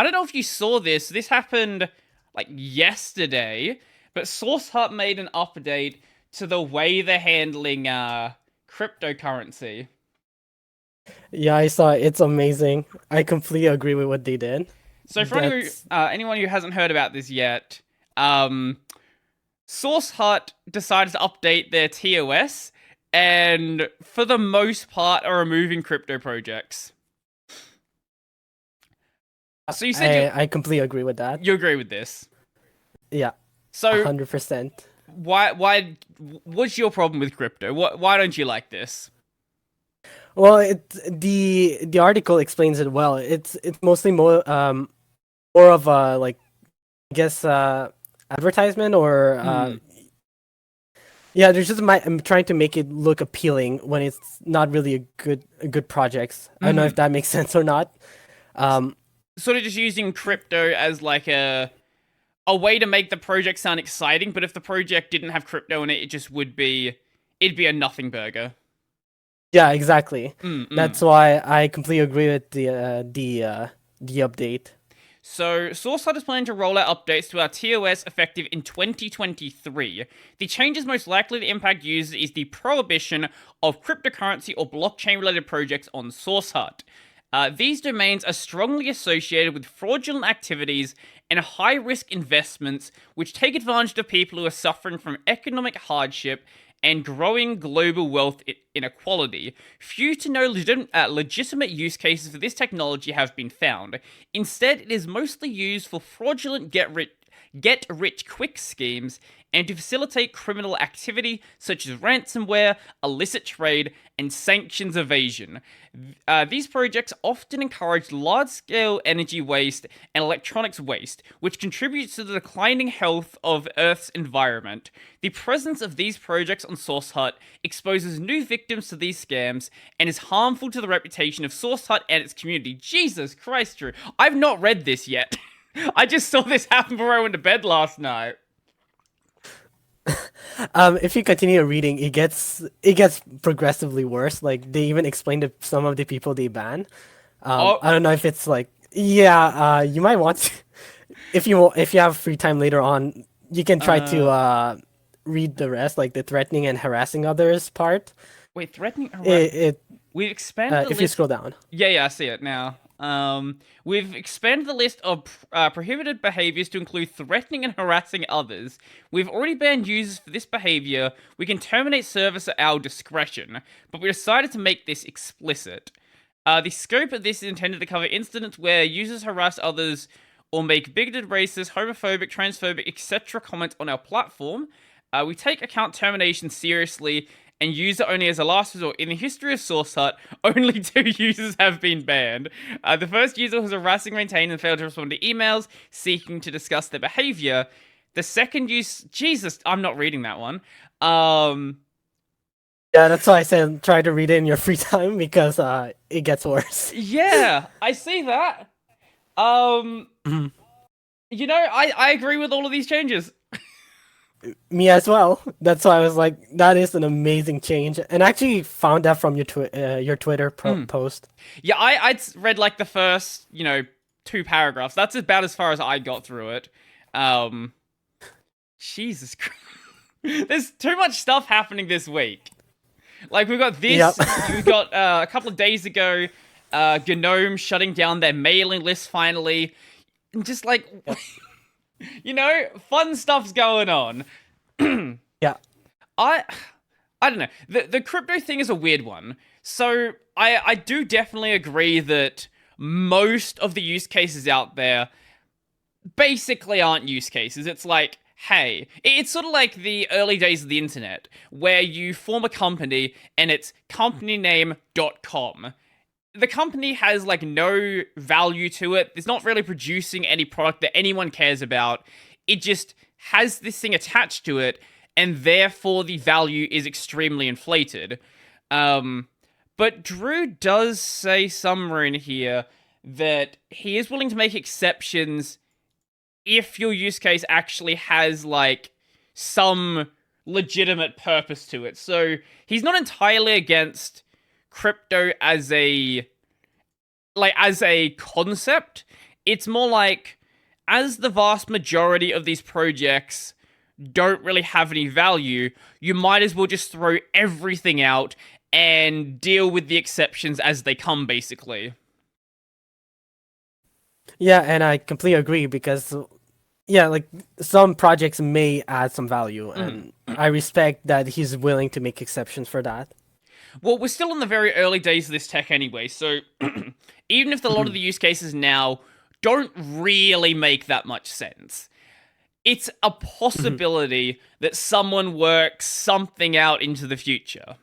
I don't know if you saw this. This happened like yesterday, but SourceHut made an update to the way they're handling cryptocurrency. Yeah, I saw it. It's amazing. I completely agree with what they did. So for That's anyone who hasn't heard about this yet, SourceHut decided to update their TOS, and for the most part, are removing crypto projects. So you said I completely agree with that. you agree with this. Yeah, So 100%. what's your problem with crypto? Why don't you like this? Well, the article explains it well. It's mostly more of a like I guess advertisement or Hmm. yeah. There's just I'm trying to make it look appealing when it's not really a good projects. I don't know if Hmm. that makes sense or not. Um, Sort of just using crypto as like a way to make the project sound exciting, but if the project didn't have crypto in it, it'd be a nothing burger. yeah, exactly. That's Mm-mm. why I completely agree with the update. So, SourceHut is planning to roll out updates to our TOS effective in 2023. The changes most likely to impact users is the prohibition of cryptocurrency or blockchain related projects on SourceHut. These domains are strongly associated with fraudulent activities and high risk investments, which take advantage of people who are suffering from economic hardship and growing global wealth inequality. Few to no legitimate use cases for this technology have been found. Instead, it is mostly used for fraudulent get rich quick schemes and to facilitate criminal activity such as ransomware, illicit trade, and sanctions evasion. These projects often encourage large scale energy waste and electronics waste, which contributes to the declining health of Earth's environment. The presence of these projects on SourceHut exposes new victims to these scams and is harmful to the reputation of SourceHut and its community. Jesus Christ, Drew. I've not read this yet. I just saw this happen before I went to bed last night. If you continue reading, it gets progressively worse. Like they even explained to some of the people they ban. Oh, I don't know if it's like yeah. You might want to, if you have free time later on, you can try to uh, read the rest, like the threatening and harassing others part. wait, threatening It, it We've expanded the if you list. scroll down. Yeah, I see it now. We've expanded the list of prohibited behaviors to include threatening and harassing others. We've already banned users for this behavior. We can terminate service at our discretion, but we decided to make this explicit. The scope of this is intended to cover incidents where users harass others or make bigoted, racist, homophobic, transphobic, etc. comments on our platform. We take account termination seriously and use it only as a last resort. In the history of SourceHut, only two users have been banned. The first user was harassing maintained and failed to respond to emails seeking to discuss their behavior. The second use, Jesus, I'm not reading that one. Yeah, that's why I said try to read it in your free time because it gets worse. Yeah, I see that. Um, I agree with all of these changes. Me as well. That's why I was like, that is an amazing change, and I actually found that from your Twitter Mm. post. Yeah, I'd read like the first, two paragraphs. That's about as far as I got through it. Um, Jesus Christ. There's too much stuff happening this week. Like, we've got Yep. this, we've got a couple of days ago, Gnome shutting down their mailing list finally. And just like, fun stuff's going on. Yeah. I I don't know. The crypto thing is a weird one. So I do definitely agree that most of the use cases out there basically aren't use cases. It's like, hey, it's sort of like the early days of the internet where you form a company and it's companyname.com. The company has like no value to it. It's not really producing any product that anyone cares about. It just has this thing attached to it, and therefore the value is extremely inflated. Um, but Drew does say somewhere in here that he is willing to make exceptions if your use case actually has like some legitimate purpose to it. So he's not entirely against crypto as a concept. It's more like, as the vast majority of these projects don't really have any value, you might as well just throw everything out and deal with the exceptions as they come, basically. Yeah, and I completely agree because yeah, like some projects may add some value, and I respect that he's willing to make exceptions for that. Well, we're still in the very early days of this tech anyway, so even if a lot of the use cases now don't really make that much sense, it's a possibility that someone works something out into the future.